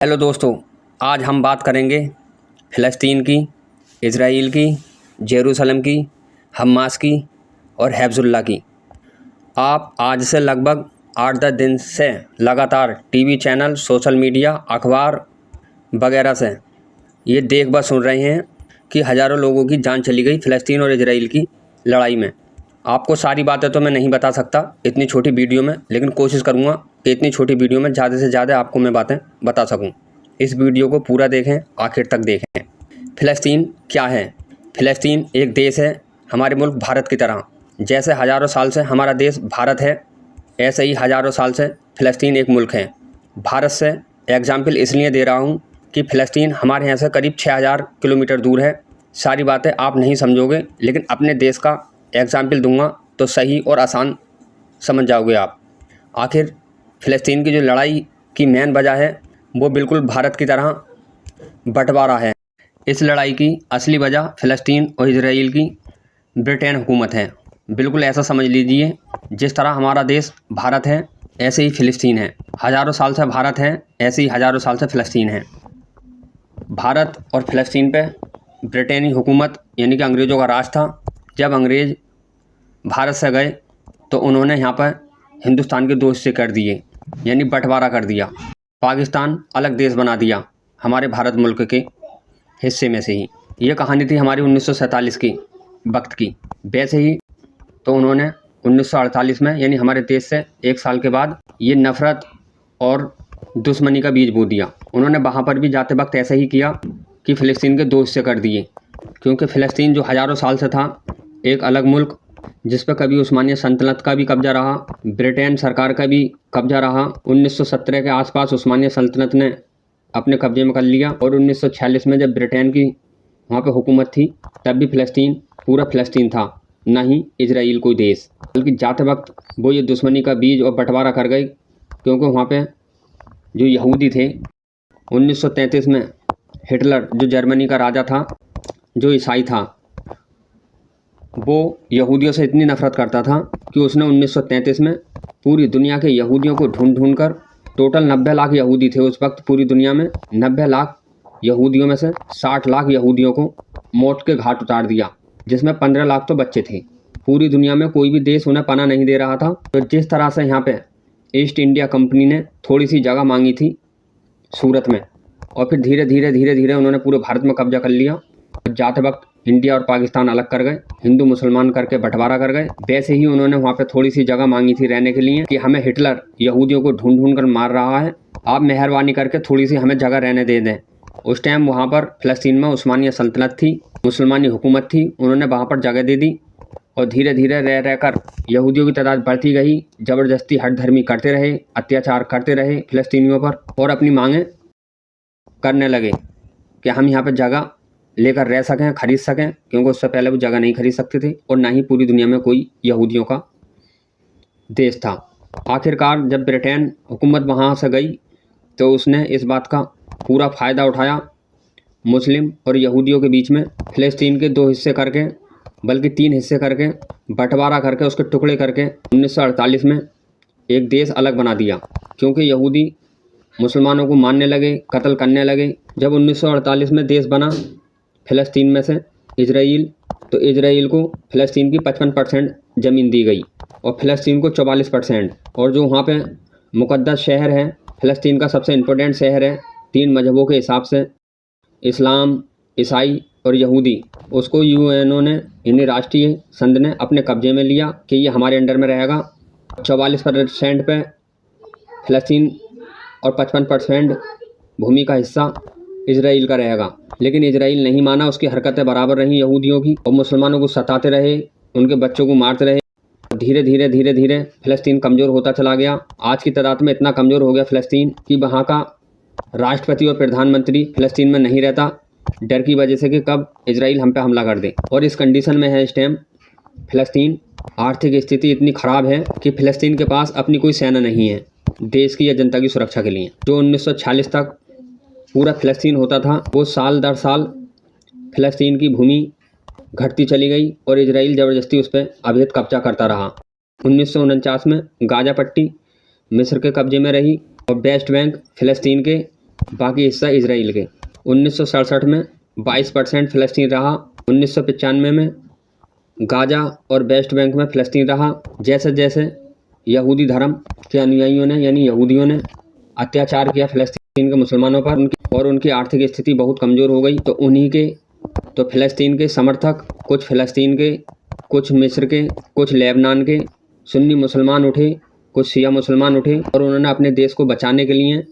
Hello दोस्तों, आज हम बात करेंगे फ़लस्तीन की, इज़राइल की, जेरूसलम की, हमास की और हिज़्बुल्लाह की। आप आज से लगभग 8-10 दिन से लगातार टीवी चैनल, सोशल मीडिया, अखबार वगैरह से ये देख व सुन रहे हैं कि हज़ारों लोगों की जान चली गई फ़लस्तीन और इज़राइल की लड़ाई में। आपको सारी बातें तो मैं नहीं बता सकता इतनी छोटी वीडियो में, लेकिन कोशिश करूँगा कि इतनी छोटी वीडियो में ज़्यादा से ज़्यादा आपको मैं बातें बता सकूँ। इस वीडियो को पूरा देखें, आखिर तक देखें। फ़लस्तीन क्या है? फ़लस्तीन एक देश है, हमारे मुल्क भारत की तरह। जैसे हज़ारों साल से हमारा देश भारत है, ऐसे ही हज़ारों साल से फ़लस्तीन एक मुल्क है। भारत से एग्ज़ाम्पल इसलिए दे रहा हूँ कि फ़लस्तीन हमारे यहाँ से करीब 6000 किलोमीटर दूर है। सारी बातें आप नहीं समझोगे, लेकिन अपने देश का एग्ज़ाम्पल दूंगा तो सही और आसान समझ जाओगे आप। आखिर फ़लस्तीन की जो लड़ाई की मेन वजह है वो बिल्कुल भारत की तरह बंटवारा है। इस लड़ाई की असली वजह फ़लस्तीन और इज़राइल की ब्रिटेन हुकूमत है। बिल्कुल ऐसा समझ लीजिए, जिस तरह हमारा देश भारत है ऐसे ही फ़लस्तीन है। हज़ारों साल से भारत है, ऐसे ही हज़ारों साल से फ़लस्तीन है। भारत और फ़लस्तीन पे ब्रिटेनी हुकूमत यानी कि अंग्रेज़ों का राज था। जब अंग्रेज़ भारत से गए तो उन्होंने यहाँ पर हिंदुस्तान के 2 हिस्से कर दिए, यानी बंटवारा कर दिया। पाकिस्तान अलग देश बना दिया हमारे भारत मुल्क के हिस्से में से ही। ये कहानी थी हमारी 1947 की वक्त की। वैसे ही तो उन्होंने 1948 में यानी हमारे देश से 1 साल के बाद ये नफ़रत और दुश्मनी का बीज बो दिया। उन्होंने वहाँ पर भी जाते वक्त ऐसा ही किया कि फ़लस्तीन के 2 हिस्से कर दिए, क्योंकि फ़लस्तीन जो हज़ारों साल से था एक अलग मुल्क, जिस पर कभी उस्मानिया सल्तनत का भी कब्जा रहा, ब्रिटेन सरकार का भी कब्जा रहा। 1917 के आसपास उस्मानिया सल्तनत ने अपने कब्जे में कर लिया और 1946 में जब ब्रिटेन की वहाँ पे हुकूमत थी तब भी फ़लस्तीन पूरा फ़लस्तीन था, ना ही इज़राइल कोई देश। बल्कि जाते वक्त वो ये दुश्मनी का बीज और बंटवारा कर गए, क्योंकि वहाँ पे जो यहूदी थे 1933 में हिटलर जो जर्मनी का राजा था, जो ईसाई था, वो यहूदियों से इतनी नफ़रत करता था कि उसने 1933 में पूरी दुनिया के यहूदियों को ढूंढ कर, टोटल 90 लाख यहूदी थे उस वक्त पूरी दुनिया में, 90 लाख यहूदियों में से 60 लाख यहूदियों को मौत के घाट उतार दिया, जिसमें 15 लाख तो बच्चे थे। पूरी दुनिया में कोई भी देश उन्हें पनाह नहीं दे रहा था। तो जिस तरह से यहाँ पे ईस्ट इंडिया कंपनी ने थोड़ी सी जगह मांगी थी सूरत में, और फिर धीरे धीरे उन्होंने पूरे भारत में कब्जा कर लिया। और जाते वक्त इंडिया और पाकिस्तान अलग कर गए, हिंदू मुसलमान करके बंटवारा कर गए। वैसे ही उन्होंने वहाँ पे थोड़ी सी जगह मांगी थी रहने के लिए कि हमें हिटलर यहूदियों को ढूंढ कर मार रहा है, आप मेहरबानी करके थोड़ी सी हमें जगह रहने दे दें। उस टाइम वहाँ पर फ़लस्तीन में उस्मानिया सल्तनत थी, मुसलमानी हुकूमत थी, उन्होंने वहाँ पर जगह दे दी। और धीरे धीरे रह कर यहूदियों की तादाद बढ़ती गई, ज़बरदस्ती हठधर्मी करते रहे, अत्याचार करते रहे फ़लस्तीनियों पर, और अपनी मांगें करने लगे कि हम यहाँ पर जगह लेकर रह सकें, खरीद सकें, क्योंकि उससे पहले वो जगह नहीं खरीद सकते थे और ना ही पूरी दुनिया में कोई यहूदियों का देश था। आखिरकार जब ब्रिटेन हुकूमत वहाँ से गई तो उसने इस बात का पूरा फ़ायदा उठाया, मुस्लिम और यहूदियों के बीच में फ़लस्तीन के 2 हिस्से करके, बल्कि 3 हिस्से करके, बंटवारा करके, उसके टुकड़े करके 1948 में एक देश अलग बना दिया। क्योंकि यहूदी मुसलमानों को मारने लगे, कत्ल करने लगे। जब 1948 में देश बना फ़लस्तीन में से इज़राइल, तो इज़राइल को फ़लस्तीन की 55% ज़मीन दी गई और फ़लस्तीन को 44%। और जो वहाँ पे मुक़द्दस शहर है, फ़लस्तीन का सबसे इम्पोर्टेंट शहर है 3 मजहबों के हिसाब से, इस्लाम, ईसाई और यहूदी, उसको यूएनओ ने यानी राष्ट्रीय संघ ने अपने कब्जे में लिया कि ये हमारे अंडर में रहेगा। 44% पे फ़लस्तीन और 55% भूमि का हिस्सा इज़राइल का रहेगा। लेकिन इज़राइल नहीं माना, उसकी हरकतें बराबर रहीं यहूदियों की, और मुसलमानों को सताते रहे, उनके बच्चों को मारते रहे। धीरे धीरे फ़लस्तीन कमज़ोर होता चला गया। आज की तादाद में इतना कमज़ोर हो गया फ़लस्तीन कि वहाँ का राष्ट्रपति और प्रधानमंत्री फ़लस्तीन में नहीं रहता, डर की वजह से कि कब इज़राइल हम पे हमला कर दे। और इस कंडीशन में है इस टाइम फ़लस्तीन। आर्थिक स्थिति इतनी ख़राब है कि फ़लस्तीन के पास अपनी कोई सेना नहीं है देश की या जनता की सुरक्षा के लिए। जो 1946 तक पूरा फ़लस्तीन होता था, वो साल दर साल फ़लस्तीन की भूमि घटती चली गई और इज़राइल ज़बरदस्ती उस पर अवैध कब्जा करता रहा। 1949 में गाज़ा पट्टी मिस्र के कब्जे में रही और वेस्ट बैंक फ़लस्तीन के बाकी हिस्सा इजराइल के। 1967 में 22% फ़लस्तीन रहा। 1995 में गाज़ा और वेस्ट बैंक में फ़लस्तीन रहा। जैसे जैसे यहूदी धर्म के अनुयायियों ने यानी यहूदियों ने अत्याचार किया फ़लस्तीन के मुसलमानों पर और उनकी आर्थिक स्थिति बहुत कमज़ोर हो गई, तो फ़लस्तीन के समर्थक कुछ फ़लस्तीन के, कुछ मिस्र के, कुछ लेबनान के सुन्नी मुसलमान उठे, कुछ शिया मुसलमान उठे और उन्होंने अपने देश को बचाने के लिए,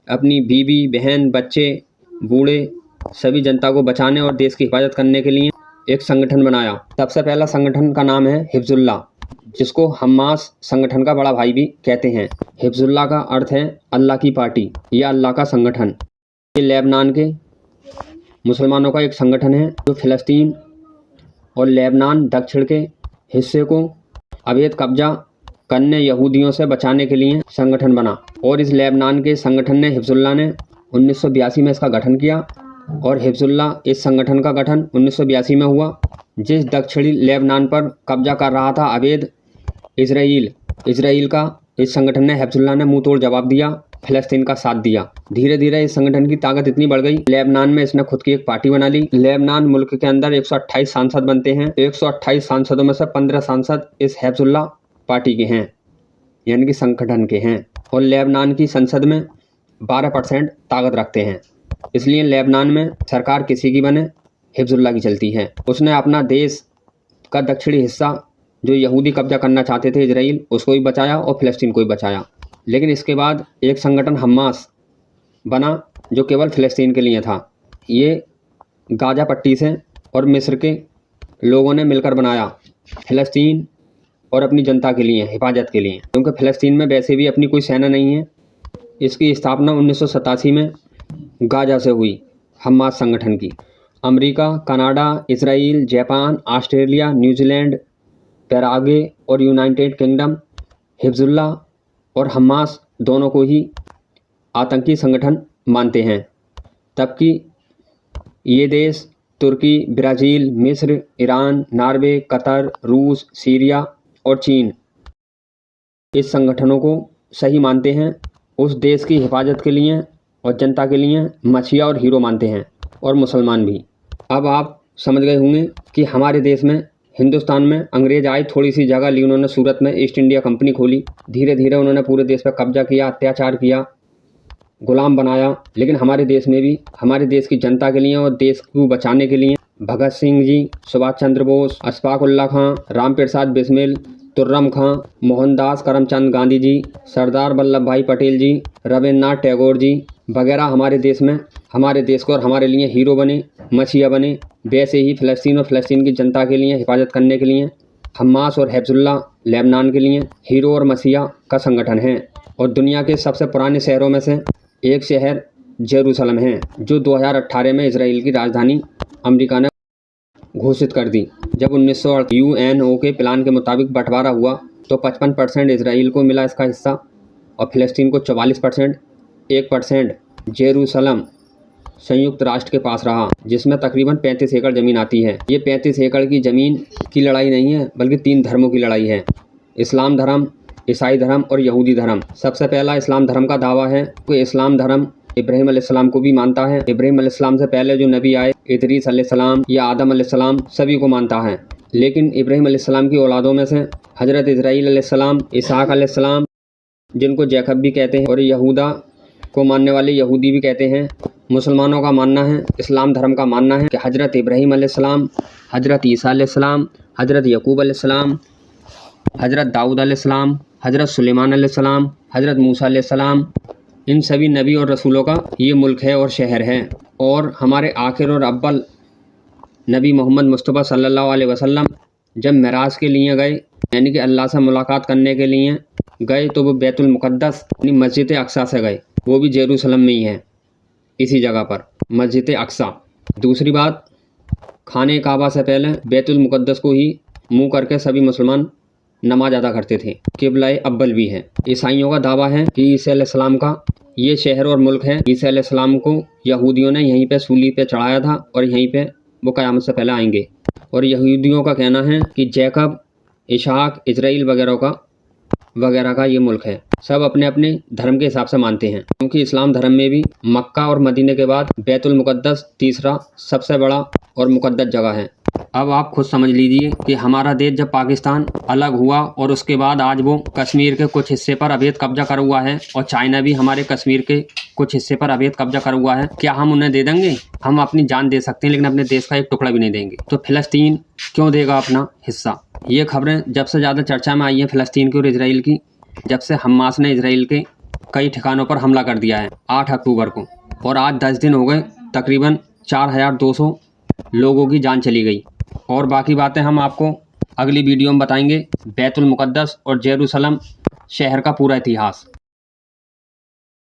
अपनी बीवी बहन बच्चे बूढ़े सभी जनता को बचाने और देश की हिफाजत करने के लिए एक संगठन बनाया। सबसे पहला संगठन का नाम है हिब्ज़ुल्लाह, जिसको हमास संगठन का बड़ा भाई भी कहते हैं। हिब्ज़ुल्लाह का अर्थ है अल्लाह की पार्टी या अल्लाह का संगठन। ये लेबनान के मुसलमानों का एक संगठन है जो फ़लस्तीन और लेबनान दक्षिण के हिस्से को अवैध कब्जा करने यहूदियों से बचाने के लिए संगठन बना। और इस लेबनान के संगठन ने हिब्ज़ुल्लाह ने 1982 में इसका गठन किया और हिब्ज़ुल्लाह इस संगठन का गठन 1982 में हुआ। जिस दक्षिणी लेबनान पर कब्जा कर रहा था अवैध इजराइल का, इस संगठन ने हिब्ज़ुल्लाह ने मुंह तोड़ जवाब दिया, फ़लस्तीन का साथ दिया। धीरे धीरे इस संगठन की ताकत इतनी बढ़ गई, लेबनान में इसने खुद की एक पार्टी बना ली। लेबनान मुल्क के अंदर 128 सांसद बनते हैं। 128 सांसदों में से 15 सांसद इस हिब्ज़ुल्लाह पार्टी के हैं यानी कि संगठन के हैं और लेबनान की संसद में 12% ताकत रखते हैं। इसलिए लेबनान में सरकार किसी की बने हिब्ज़ुल्लाह की चलती है। उसने अपना देश का दक्षिणी हिस्सा जो यहूदी कब्जा करना चाहते थे इजराइल, उसको भी बचाया और फ़लस्तीन को भी बचाया। लेकिन इसके बाद एक संगठन हमास बना जो केवल फ़लस्तीन के लिए था। ये गाज़ा पट्टी से और मिस्र के लोगों ने मिलकर बनाया फ़लस्तीन और अपनी जनता के लिए, हिफाजत के लिए, क्योंकि फ़लस्तीन में वैसे भी अपनी कोई सेना नहीं है। इसकी स्थापना 1987 में गाज़ा से हुई हमास संगठन की। America, Canada, Israel, Japan, Australia, New Zealand, Paraguay और यूनाइटेड किंगडम हिब्ज़ुल्लाह और हमास दोनों को ही आतंकी संगठन मानते हैं। तबकि ये देश तुर्की, ब्राज़ील, मिस्र, ईरान, नॉर्वे, कतर, रूस, सीरिया और चीन इस संगठनों को सही मानते हैं। उस देश की हिफाजत के लिए और जनता के लिए मसीहा और हीरो मानते हैं और मुसलमान भी। अब आप समझ गए होंगे कि हमारे देश में, हिंदुस्तान में अंग्रेज आए, थोड़ी सी जगह ली उन्होंने, सूरत में ईस्ट इंडिया कंपनी खोली। धीरे धीरे उन्होंने पूरे देश पर कब्जा किया, अत्याचार किया, गुलाम बनाया। लेकिन हमारे देश में भी हमारे देश की जनता के लिए और देश को बचाने के लिए भगत सिंह जी, सुभाष चंद्र बोस, अशफाक उल्लाह खां, राम प्रसाद बिस्मिल, तुर्रम खां, मोहनदास करमचंद गांधी जी, सरदार वल्लभ भाई पटेल जी, रविन्द्रनाथ टैगोर जी वगैरह हमारे देश में हमारे देश को और हमारे लिए हीरो बने, मसीहा बने। वैसे ही फ़लस्तीन और फ़लस्तीन की जनता के लिए हिफाजत करने के लिए हमास और हिब्ज़ुल्लाह लेबनान के लिए हीरो और मसीहा का संगठन है। और दुनिया के सबसे पुराने शहरों में से एक शहर जेरूसलम है, जो 2018 में इजराइल की राजधानी अमेरिका ने घोषित कर दी। जब 1908 यूएनओ के प्लान के मुताबिक बंटवारा हुआ तो 55% इजराइल को मिला इसका हिस्सा और फ़लस्तीन को 44%, 1% जेरूसलम संयुक्त राष्ट्र के पास रहा, जिसमें तकरीबन 35 एकड़ ज़मीन आती है। ये 35 एकड़ की ज़मीन की लड़ाई नहीं है, बल्कि 3 धर्मों की लड़ाई है, इस्लाम धर्म, ईसाई धर्म और यहूदी धर्म। सबसे पहला इस्लाम धर्म का दावा है कि इस्लाम धर्म इब्राहीम अलैहिस्सलाम को भी मानता है। इब्राहीम अलैहिस्सलाम से पहले जो नबी आए, इदरीस अलैहिस्सलाम या आदम अलैहिस्सलाम, सभी को मानता है। लेकिन इब्राहीम अलैहिस्सलाम की औलादों में से हज़रत इस्राईल अलैहिस्सलाम, इसहाक अलैहिस्सलाम, जिनको जैकब भी कहते हैं, और यहूदा को मानने वाले यहूदी भी कहते हैं। मुसलमानों का मानना है, इस्लाम धर्म का मानना है कि हज़रत इब्राहीम अलैहिस्सलाम, हज़रत ईसा अलैहिस्सलाम, हज़रत यकूब अलैहिस्सलाम, हज़रत दाऊद अलैहिस्सलाम, हज़रत सुलेमान अलैहिस्सलाम, हज़रत मूसा अलैहिस्सलाम, इन सभी नबी और रसूलों का ये मुल्क है और शहर है। और हमारे आखिर और अव्वल नबी मोहम्मद मुस्तफ़ा सल्लल्लाहु अलैहि वसल्लम जब मेराज के लिए गए, यानी कि अल्लाह से मुलाकात करने के लिए गए, तो वो बैतुल मुक़द्दस यानी मस्जिद अक्सा से गए। वो भी जेरूसलम में ही है, इसी जगह पर मस्जिद अक्सा। दूसरी बात, खाने काबा से पहले बैतुल मुक़द्दस को ही मुँह करके सभी मुसलमान नमाज अदा करते थे। किबला अव्वल भी है। ईसाइयों का दावा है कि ईसा अलैहिस्सलाम का ये शहर और मुल्क है। ईसा अलैहिस्सलाम को यहूदियों ने यहीं पे सूली पे चढ़ाया था और यहीं पे वो क़यामत से पहले आएंगे। और यहूदियों का कहना है कि जैकब, इसहाक, इजराइल वगैरह का ये मुल्क है। सब अपने अपने धर्म के हिसाब से मानते हैं, क्योंकि इस्लाम धर्म में भी मक्का और मदीने के बाद बैतुल मुक़द्दस तीसरा सबसे बड़ा और मुक़द्दस जगह है। अब आप खुद समझ लीजिए कि हमारा देश जब पाकिस्तान अलग हुआ और उसके बाद आज वो कश्मीर के कुछ हिस्से पर अवैध कब्जा कर हुआ है और चाइना भी हमारे कश्मीर के कुछ हिस्से पर अवैध कब्जा कर हुआ है, क्या हम उन्हें दे देंगे? हम अपनी जान दे सकते हैं लेकिन अपने देश का एक टुकड़ा भी नहीं देंगे। तो फिलिस्तीन क्यों देगा अपना हिस्सा? ये खबरें जब से ज़्यादा चर्चा में आई हैं फिलिस्तीन की और इसराइल की, जब से हमास ने इसराइल के कई ठिकानों पर हमला कर दिया है 8 अक्टूबर को, और आज 10 दिन हो गए, तकरीबन 4200 लोगों की जान चली गई। और बाकी बातें हम आपको अगली वीडियो में बताएंगे, बैतुल मुक़द्दस और जेरूसलम शहर का पूरा इतिहास।